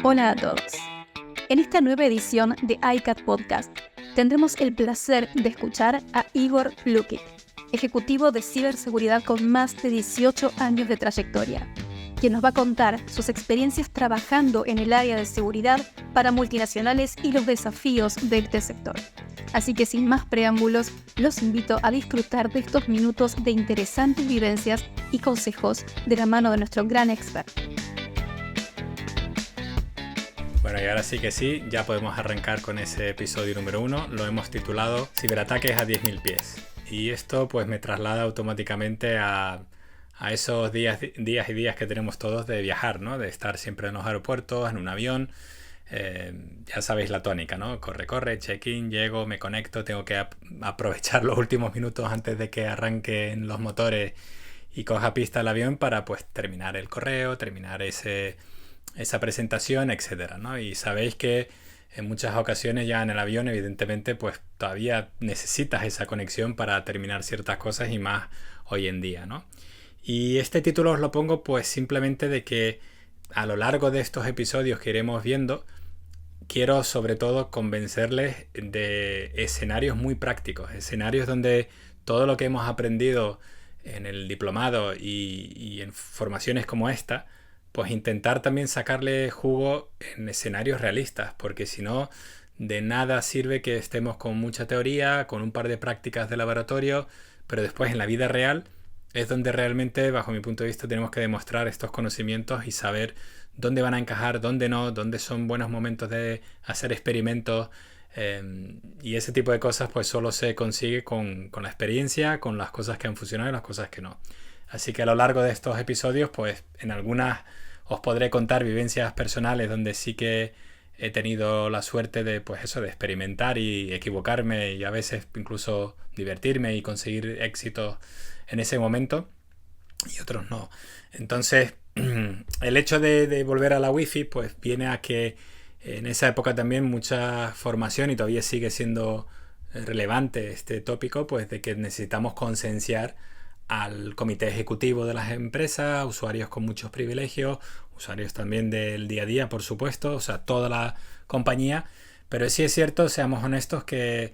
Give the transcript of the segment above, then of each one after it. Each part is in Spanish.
Hola a todos. En esta nueva edición de iCat Podcast tendremos el placer de escuchar a Igor Lukic, ejecutivo de ciberseguridad con más de 18 años de trayectoria, quien nos va a contar sus experiencias trabajando en el área de seguridad para multinacionales y los desafíos de este sector. Así que sin más preámbulos, los invito a disfrutar de estos minutos de interesantes vivencias y consejos de la mano de nuestro gran experto. Bueno, y ahora sí que sí, ya podemos arrancar con ese episodio número 1. Lo hemos titulado Ciberataques a 10.000 pies. Y esto pues me traslada automáticamente a esos días que tenemos todos de viajar, ¿no? De estar siempre en los aeropuertos, en un avión. Ya sabéis la tónica, ¿no? Corre, check-in, llego, me conecto, tengo que aprovechar los últimos minutos antes de que arranquen los motores y coja pista el avión para pues terminar el correo, terminar esa presentación, etcétera, ¿no? Y sabéis que en muchas ocasiones ya en el avión, evidentemente, pues todavía necesitas esa conexión para terminar ciertas cosas y más hoy en día, ¿no? Y este título os lo pongo pues simplemente de que a lo largo de estos episodios que iremos viendo, quiero sobre todo convencerles de escenarios muy prácticos, escenarios donde todo lo que hemos aprendido en el diplomado y en formaciones como esta, pues intentar también sacarle jugo en escenarios realistas, porque si no, de nada sirve que estemos con mucha teoría, con un par de prácticas de laboratorio, pero después en la vida real es donde realmente, bajo mi punto de vista, tenemos que demostrar estos conocimientos y saber dónde van a encajar, dónde no, dónde son buenos momentos de hacer experimentos. Y ese tipo de cosas pues solo se consigue con la experiencia, con las cosas que han funcionado y las cosas que no. Así que a lo largo de estos episodios, pues en algunas os podré contar vivencias personales donde sí que he tenido la suerte de, pues eso, de experimentar y equivocarme y a veces incluso divertirme y conseguir éxito en ese momento y otros no. Entonces, el hecho de volver a la Wi-Fi, pues viene a que en esa época también mucha formación, y todavía sigue siendo relevante este tópico, pues de que necesitamos concienciar al comité ejecutivo de las empresas, usuarios con muchos privilegios, usuarios también del día a día, por supuesto, o sea, toda la compañía. Pero sí es cierto, seamos honestos, que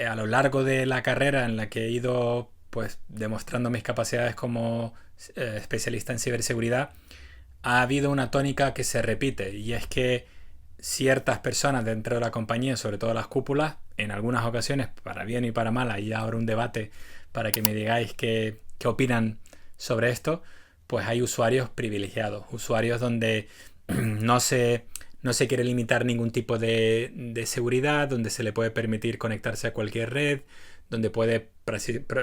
a lo largo de la carrera en la que he ido pues demostrando mis capacidades como especialista en ciberseguridad, ha habido una tónica que se repite, y es que ciertas personas dentro de la compañía, sobre todo las cúpulas, en algunas ocasiones, para bien y para mal, ahí ahora un debate para que me digáis qué opinan sobre esto, pues hay usuarios privilegiados, usuarios donde no se quiere limitar ningún tipo de seguridad, donde se le puede permitir conectarse a cualquier red, donde puede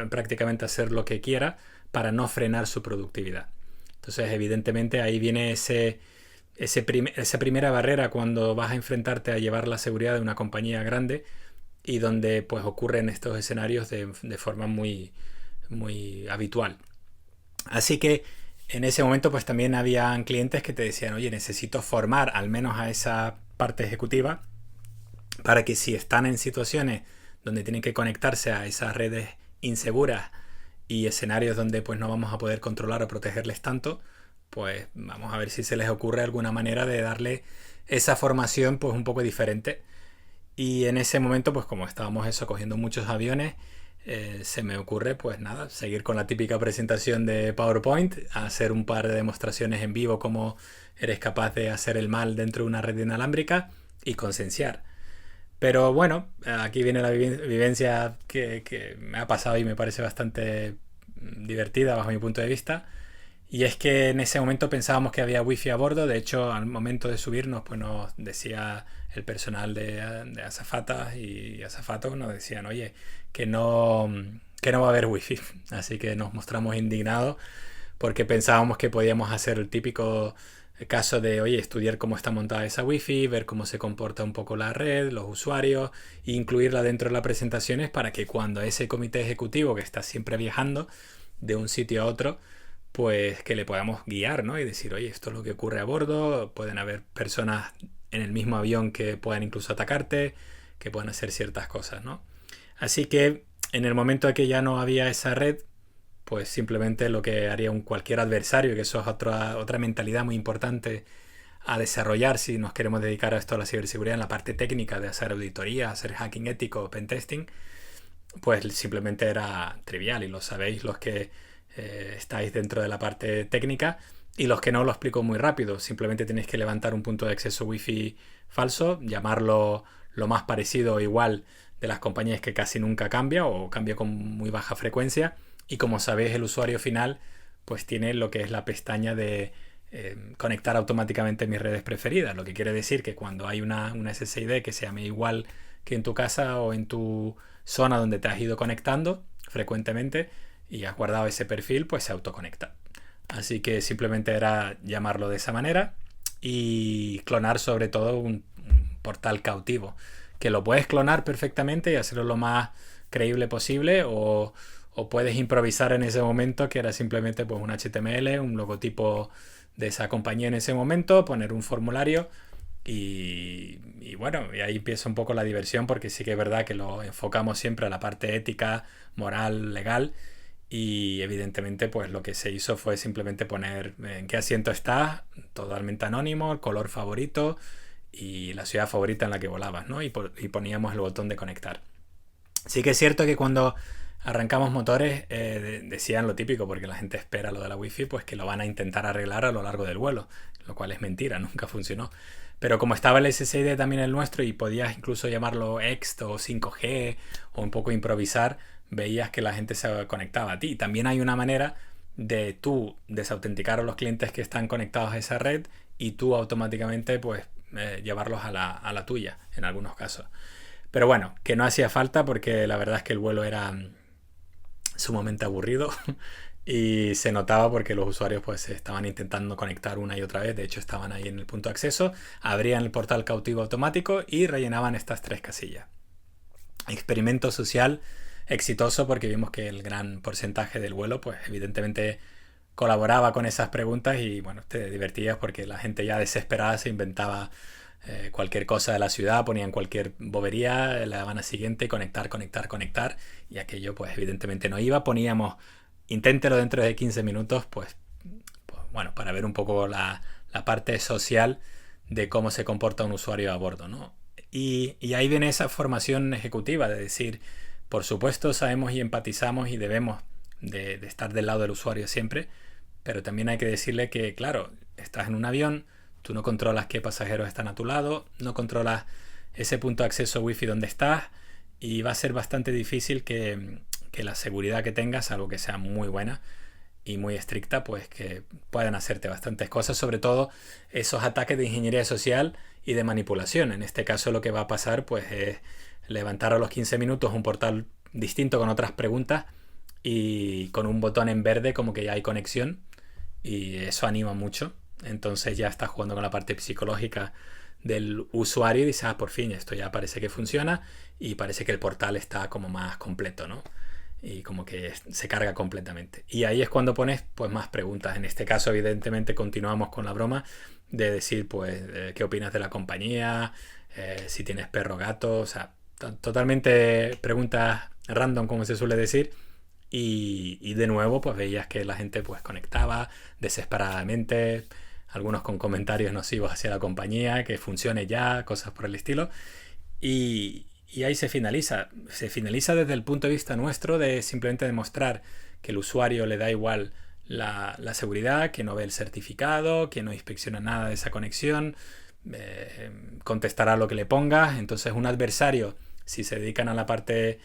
prácticamente hacer lo que quiera para no frenar su productividad. Entonces, evidentemente, ahí viene esa primera barrera cuando vas a enfrentarte a llevar la seguridad de una compañía grande y donde pues ocurren estos escenarios de forma muy, muy habitual. Así que en ese momento pues también habían clientes que te decían, oye, necesito formar al menos a esa parte ejecutiva para que si están en situaciones donde tienen que conectarse a esas redes inseguras y escenarios donde pues no vamos a poder controlar o protegerles tanto, pues vamos a ver si se les ocurre alguna manera de darle esa formación pues un poco diferente. Y en ese momento, pues como estábamos cogiendo muchos aviones, se me ocurre, pues nada, seguir con la típica presentación de PowerPoint, hacer un par de demostraciones en vivo cómo eres capaz de hacer el mal dentro de una red inalámbrica y concienciar. Pero bueno, aquí viene la vivencia que me ha pasado y me parece bastante divertida bajo mi punto de vista. Y es que en ese momento pensábamos que había wifi a bordo. De hecho, al momento de subirnos, pues nos decía el personal de azafatas y azafatos, nos decían, oye, que no va a haber wifi. Así que nos mostramos indignados porque pensábamos que podíamos hacer el típico caso de, oye, estudiar cómo está montada esa wifi, ver cómo se comporta un poco la red, los usuarios, e incluirla dentro de las presentaciones para que cuando ese comité ejecutivo que está siempre viajando de un sitio a otro, pues que le podamos guiar, ¿no? Y decir, oye, esto es lo que ocurre a bordo, pueden haber personas en el mismo avión que puedan incluso atacarte, que puedan hacer ciertas cosas, ¿no? Así que en el momento de que ya no había esa red, pues simplemente lo que haría cualquier adversario, que eso es otra mentalidad muy importante a desarrollar, si nos queremos dedicar a esto, a la ciberseguridad, en la parte técnica de hacer auditoría, hacer hacking ético, pentesting, pues simplemente era trivial, y lo sabéis los que estáis dentro de la parte técnica, y los que no, lo explico muy rápido. Simplemente tenéis que levantar un punto de acceso wifi falso, llamarlo lo más parecido o igual de las compañías, que casi nunca cambia o cambia con muy baja frecuencia, y como sabéis el usuario final pues tiene lo que es la pestaña de conectar automáticamente mis redes preferidas, lo que quiere decir que cuando hay una SSID que se llame igual que en tu casa o en tu zona donde te has ido conectando frecuentemente y has guardado ese perfil, pues se autoconecta. Así que simplemente era llamarlo de esa manera y clonar sobre todo un portal cautivo, que lo puedes clonar perfectamente y hacerlo lo más creíble posible, o puedes improvisar en ese momento, que era simplemente pues un HTML, un logotipo de esa compañía en ese momento, poner un formulario y bueno, y ahí empieza un poco la diversión, porque sí que es verdad que lo enfocamos siempre a la parte ética, moral, legal, y evidentemente pues lo que se hizo fue simplemente poner en qué asiento estás, totalmente anónimo, el color favorito y la ciudad favorita en la que volabas, ¿no? Y poníamos el botón de conectar. Sí que es cierto que cuando arrancamos motores decían lo típico, porque la gente espera lo de la wifi, pues que lo van a intentar arreglar a lo largo del vuelo, lo cual es mentira, nunca funcionó. Pero como estaba el SSID también el nuestro y podías incluso llamarlo EXT o 5G o un poco improvisar, veías que la gente se conectaba a ti. También hay una manera de tú desautenticar a los clientes que están conectados a esa red y tú automáticamente pues llevarlos a la tuya en algunos casos. Pero bueno, que no hacía falta, porque la verdad es que el vuelo era sumamente aburrido y se notaba porque los usuarios pues estaban intentando conectar una y otra vez. De hecho, estaban ahí en el punto de acceso, abrían el portal cautivo automático y rellenaban estas 3 casillas. Experimento social exitoso, porque vimos que el gran porcentaje del vuelo pues evidentemente colaboraba con esas preguntas y bueno, te divertías porque la gente ya desesperada se inventaba cualquier cosa de la ciudad, ponían cualquier bobería, le daban a siguiente, conectar, y aquello pues evidentemente no iba. Poníamos inténtelo dentro de 15 minutos, pues bueno, para ver un poco la parte social de cómo se comporta un usuario a bordo, ¿no? Y ahí viene esa formación ejecutiva de decir, por supuesto sabemos y empatizamos y debemos de estar del lado del usuario siempre, pero también hay que decirle que, claro, estás en un avión, tú no controlas qué pasajeros están a tu lado, no controlas ese punto de acceso wifi donde estás, y va a ser bastante difícil que la seguridad que tengas, algo que sea muy buena y muy estricta, pues que puedan hacerte bastantes cosas, sobre todo esos ataques de ingeniería social y de manipulación. En este caso lo que va a pasar pues es levantar a los 15 minutos un portal distinto con otras preguntas y con un botón en verde como que ya hay conexión, y eso anima mucho. Entonces ya estás jugando con la parte psicológica del usuario y dices, por fin, esto ya parece que funciona y parece que el portal está como más completo, ¿no? Y como que se carga completamente. Y ahí es cuando pones pues más preguntas. En este caso, evidentemente, continuamos con la broma de decir, pues, ¿qué opinas de la compañía? Si tienes perro, gato, o sea, totalmente preguntas random, como se suele decir. Y de nuevo, pues veías que la gente pues conectaba desesperadamente, algunos con comentarios nocivos hacia la compañía, que funcione ya, cosas por el estilo. Y ahí se finaliza. Se finaliza desde el punto de vista nuestro de simplemente demostrar que el usuario le da igual la seguridad, que no ve el certificado, que no inspecciona nada de esa conexión, contestará lo que le pongas. Entonces un adversario, si se dedican a la parte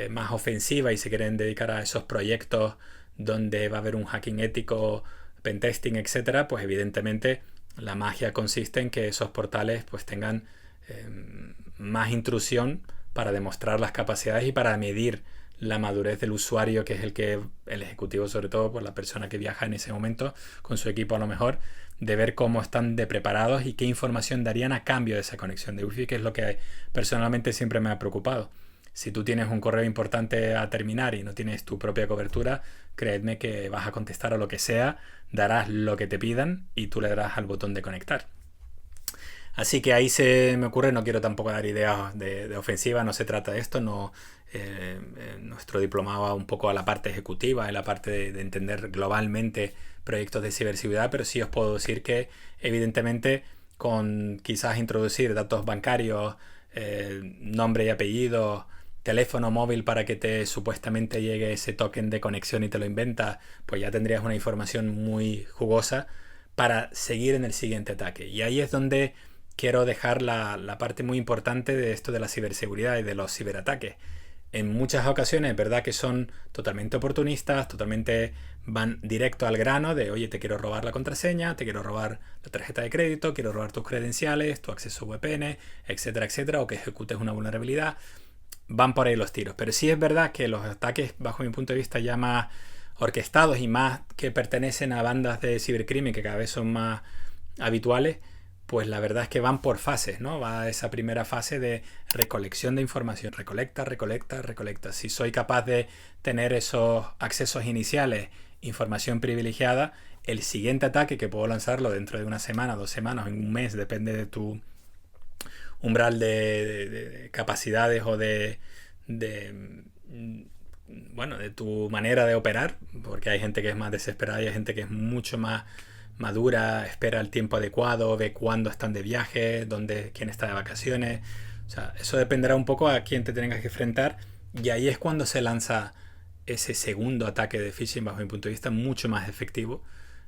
más ofensiva y se quieren dedicar a esos proyectos donde va a haber un hacking ético, pentesting, etcétera, pues evidentemente la magia consiste en que esos portales pues tengan más intrusión para demostrar las capacidades y para medir la madurez del usuario, que es el ejecutivo, sobre todo por la persona que viaja en ese momento con su equipo, a lo mejor, de ver cómo están de preparados y qué información darían a cambio de esa conexión de wifi, que es lo que personalmente siempre me ha preocupado. Si tú tienes un correo importante a terminar y no tienes tu propia cobertura, creedme que vas a contestar a lo que sea, darás lo que te pidan y tú le darás al botón de conectar. Así que ahí se me ocurre, no quiero tampoco dar ideas de ofensiva, no se trata de esto, no, nuestro diplomado va un poco a la parte ejecutiva, en la parte de entender globalmente proyectos de ciberseguridad, pero sí os puedo decir que evidentemente con quizás introducir datos bancarios, nombre y apellido, teléfono móvil para que te supuestamente llegue ese token de conexión y te lo inventas, pues ya tendrías una información muy jugosa para seguir en el siguiente ataque. Y ahí es donde quiero dejar la parte muy importante de esto de la ciberseguridad y de los ciberataques. En muchas ocasiones es verdad que son totalmente oportunistas, totalmente van directo al grano de, oye, te quiero robar la contraseña, te quiero robar la tarjeta de crédito, quiero robar tus credenciales, tu acceso VPN, etcétera, etcétera, o que ejecutes una vulnerabilidad. Van por ahí los tiros. Pero sí es verdad que los ataques, bajo mi punto de vista, ya más orquestados y más que pertenecen a bandas de cibercrimen que cada vez son más habituales, pues la verdad es que van por fases, ¿no? Va a esa primera fase de recolección de información. Recolecta. Si soy capaz de tener esos accesos iniciales, información privilegiada, el siguiente ataque que puedo lanzarlo dentro de una semana, 2 semanas, en un mes, depende de tu umbral de capacidades o de tu manera de operar, porque hay gente que es más desesperada y hay gente que es mucho más madura, espera el tiempo adecuado, ve cuándo están de viaje, quién está de vacaciones. O sea, eso dependerá un poco a quién te tengas que enfrentar, y ahí es cuando se lanza ese segundo ataque de phishing, bajo mi punto de vista, mucho más efectivo,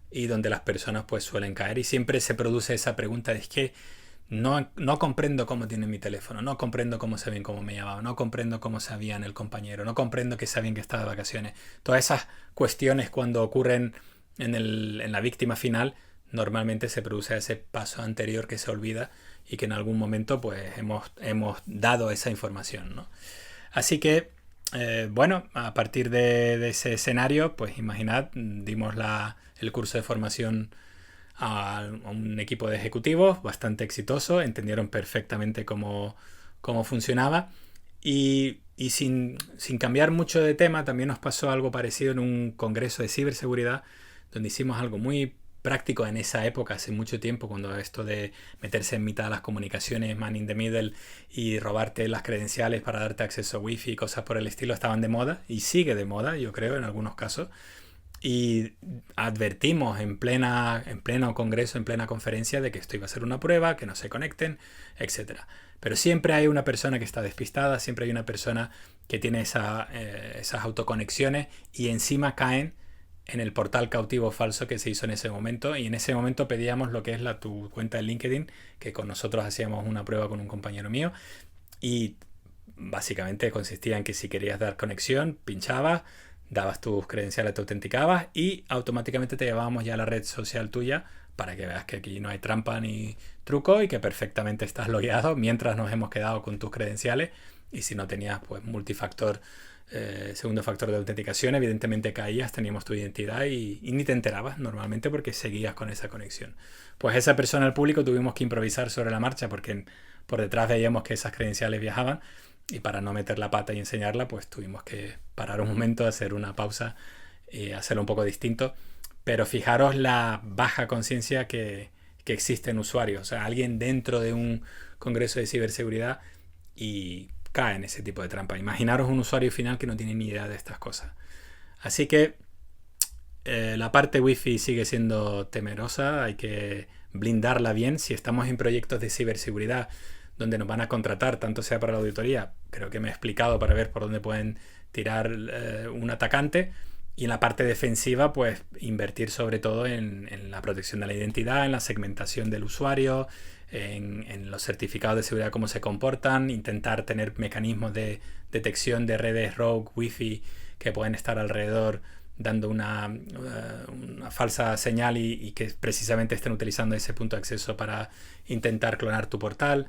y donde las personas pues suelen caer, y siempre se produce esa pregunta de, es que no comprendo cómo tienen mi teléfono, no comprendo cómo sabían cómo me llamaba, no comprendo cómo sabían el compañero, no comprendo que sabían que estaba de vacaciones. Todas esas cuestiones, cuando ocurren en la víctima final, normalmente se produce ese paso anterior que se olvida y que en algún momento pues hemos dado esa información, ¿no? Así que a partir de ese escenario, pues imaginad, dimos el curso de formación a un equipo de ejecutivos bastante exitoso, entendieron perfectamente cómo funcionaba, y sin cambiar mucho de tema, también nos pasó algo parecido en un congreso de ciberseguridad, donde hicimos algo muy práctico en esa época, hace mucho tiempo, cuando esto de meterse en mitad de las comunicaciones, man in the middle, y robarte las credenciales para darte acceso a wifi y cosas por el estilo, estaban de moda, y sigue de moda, yo creo, en algunos casos. Y advertimos en pleno congreso, en plena conferencia, de que esto iba a ser una prueba, que no se conecten, etc. Pero siempre hay una persona que está despistada, siempre hay una persona que tiene esas autoconexiones, y encima caen en el portal cautivo falso que se hizo en ese momento. Y en ese momento pedíamos lo que es tu cuenta de LinkedIn, que con nosotros hacíamos una prueba con un compañero mío, y básicamente consistía en que si querías dar conexión, pinchabas, dabas tus credenciales, te autenticabas y automáticamente te llevábamos ya a la red social tuya, para que veas que aquí no hay trampa ni truco y que perfectamente estás logueado, mientras nos hemos quedado con tus credenciales. Y si no tenías pues multifactor, segundo factor de autenticación, evidentemente caías, teníamos tu identidad y ni te enterabas normalmente, porque seguías con esa conexión. Pues esa persona, al público, tuvimos que improvisar sobre la marcha, porque por detrás veíamos que esas credenciales viajaban, y para no meter la pata y enseñarla, pues tuvimos que parar un momento, hacer una pausa y hacerlo un poco distinto. Pero fijaros la baja conciencia que existe en usuarios. O sea, alguien dentro de un congreso de ciberseguridad y cae en ese tipo de trampa. Imaginaros un usuario final que no tiene ni idea de estas cosas. Así que la parte wifi sigue siendo temerosa, hay que blindarla bien. Si estamos en proyectos de ciberseguridad donde nos van a contratar, tanto sea para la auditoría, creo que me he explicado, para ver por dónde pueden tirar un atacante, y en la parte defensiva, pues invertir sobre todo en la protección de la identidad, en la segmentación del usuario, en los certificados de seguridad, cómo se comportan, intentar tener mecanismos de detección de redes rogue, wifi, que pueden estar alrededor dando una falsa señal y que precisamente estén utilizando ese punto de acceso para intentar clonar tu portal.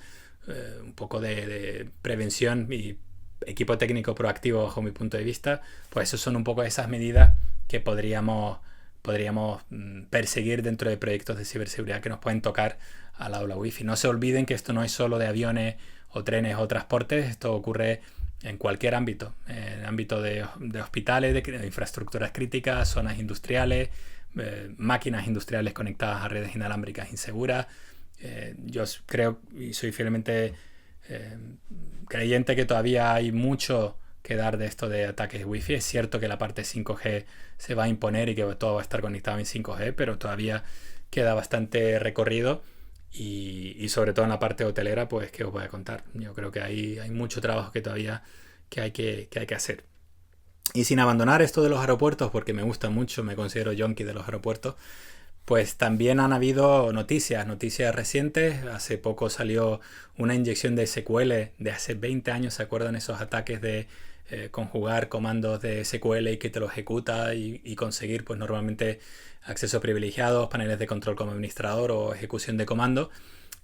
Un poco de prevención y equipo técnico proactivo, bajo mi punto de vista. Pues eso son un poco esas medidas que podríamos perseguir dentro de proyectos de ciberseguridad que nos pueden tocar al aula wifi. No se olviden que esto no es solo de aviones o trenes o transportes, esto ocurre en cualquier ámbito, en el ámbito de hospitales, de infraestructuras críticas, zonas industriales, máquinas industriales conectadas a redes inalámbricas inseguras. Yo creo y soy fielmente creyente que todavía hay mucho que dar de esto de ataques wifi. Es cierto que la parte 5G se va a imponer y que todo va a estar conectado en 5G, pero todavía queda bastante recorrido, y sobre todo en la parte hotelera, pues ¿qué os voy a contar? Yo creo que hay mucho trabajo que todavía hay que hacer. Y sin abandonar esto de los aeropuertos, porque me gusta mucho, me considero yonki de los aeropuertos, pues también han habido noticias recientes. Hace poco salió una inyección de SQL de hace 20 años, ¿se acuerdan esos ataques de conjugar comandos de SQL y que te lo ejecuta y conseguir pues normalmente accesos privilegiados, paneles de control como administrador o ejecución de comando?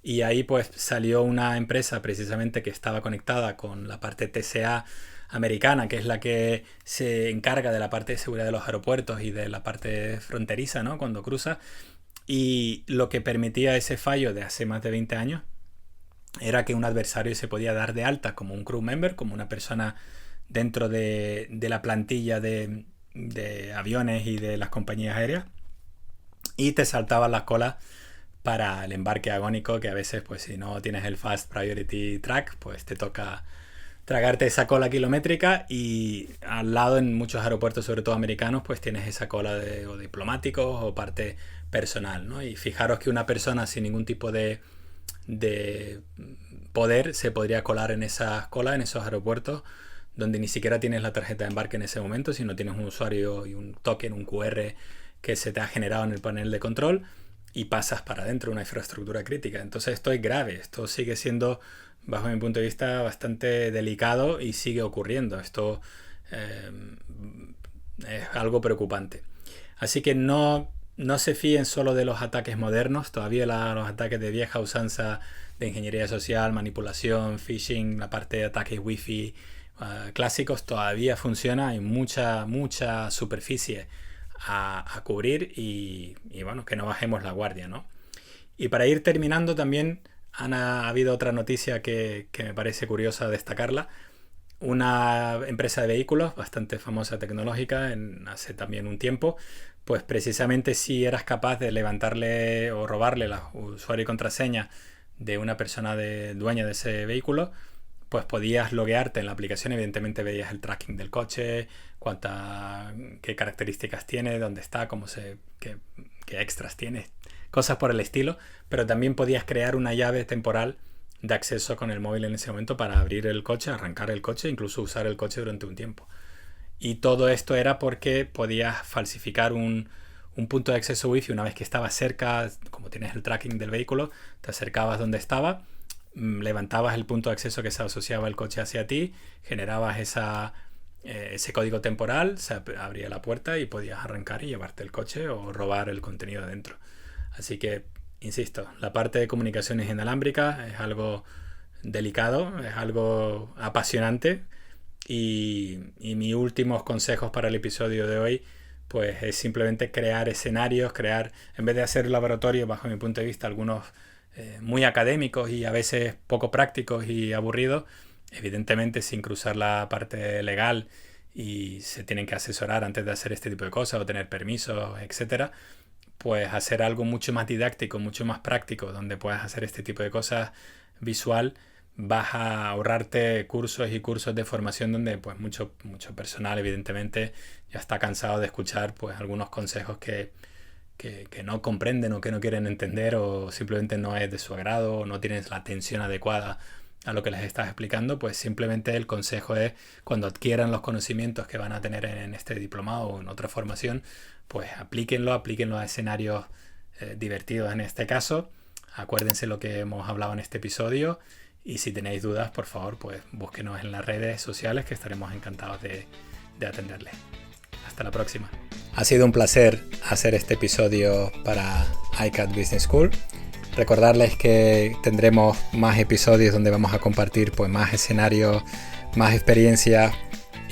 Y ahí pues salió una empresa precisamente que estaba conectada con la parte TSA americana, que es la que se encarga de la parte de seguridad de los aeropuertos y de la parte fronteriza, ¿no? Cuando cruza. Y lo que permitía ese fallo de hace más de 20 años era que un adversario se podía dar de alta como un crew member, como una persona dentro de la plantilla de aviones y de las compañías aéreas, y te saltaba la cola para el embarque agónico, que a veces pues si no tienes el Fast Priority Track pues te toca tragarte esa cola kilométrica. Y al lado en muchos aeropuertos, sobre todo americanos, pues tienes esa cola de o diplomáticos o parte personal, ¿no? Y fijaros que una persona sin ningún tipo de poder se podría colar en esas colas, en esos aeropuertos donde ni siquiera tienes la tarjeta de embarque en ese momento, sino tienes un usuario y un token, un QR que se te ha generado en el panel de control, y pasas para adentro de una infraestructura crítica. Entonces esto es grave, esto sigue siendo, bajo mi punto de vista, bastante delicado y sigue ocurriendo. Esto es algo preocupante. Así que no se fíen solo de los ataques modernos. Todavía los ataques de vieja usanza de ingeniería social, manipulación, phishing, la parte de ataques wifi clásicos todavía funciona. Hay mucha superficie a cubrir y bueno, que no bajemos la guardia, ¿no? Y para ir terminando también ha habido otra noticia que me parece curiosa destacarla. Una empresa de vehículos bastante famosa tecnológica hace también un tiempo, pues precisamente si eras capaz de levantarle o robarle la usuario y contraseña de una persona dueña de ese vehículo, pues podías loguearte en la aplicación. Evidentemente veías el tracking del coche, qué características tiene, dónde está, qué extras tiene, cosas por el estilo. Pero también podías crear una llave temporal de acceso con el móvil en ese momento para abrir el coche, arrancar el coche, incluso usar el coche durante un tiempo. Y todo esto era porque podías falsificar un punto de acceso wifi una vez que estabas cerca. Como tienes el tracking del vehículo, te acercabas donde estaba, levantabas el punto de acceso que se asociaba el coche hacia ti, generabas ese código temporal, se abría la puerta y podías arrancar y llevarte el coche o robar el contenido dentro. Así que, insisto, la parte de comunicaciones inalámbricas es algo delicado, es algo apasionante, y mis últimos consejos para el episodio de hoy pues es simplemente crear escenarios, en vez de hacer laboratorios, bajo mi punto de vista, algunos muy académicos y a veces poco prácticos y aburridos, evidentemente sin cruzar la parte legal, y se tienen que asesorar antes de hacer este tipo de cosas o tener permisos, etcétera. Pues hacer algo mucho más didáctico, mucho más práctico, donde puedas hacer este tipo de cosas visual. Vas a ahorrarte cursos y cursos de formación donde pues mucho personal evidentemente ya está cansado de escuchar pues algunos consejos que no comprenden o que no quieren entender, o simplemente no es de su agrado o no tienes la atención adecuada a lo que les estás explicando. Pues simplemente el consejo es, cuando adquieran los conocimientos que van a tener en este diplomado o en otra formación, pues aplíquenlo a escenarios divertidos en este caso. Acuérdense lo que hemos hablado en este episodio, y si tenéis dudas, por favor, pues búsquenos en las redes sociales, que estaremos encantados de atenderles. Hasta la próxima. Ha sido un placer hacer este episodio para ICAT Business School. Recordarles que tendremos más episodios donde vamos a compartir pues más escenarios, más experiencias,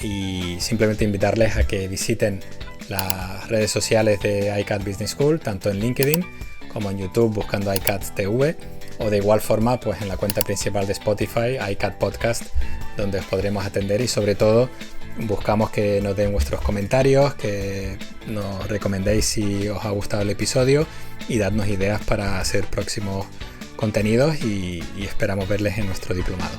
y simplemente invitarles a que visiten las redes sociales de ICAT Business School, tanto en LinkedIn como en YouTube buscando ICAT TV, o de igual forma pues en la cuenta principal de Spotify, ICAT Podcast, donde os podremos atender. Y sobre todo buscamos que nos den vuestros comentarios, que nos recomendéis si os ha gustado el episodio, y dadnos ideas para hacer próximos contenidos, y esperamos verles en nuestro diplomado.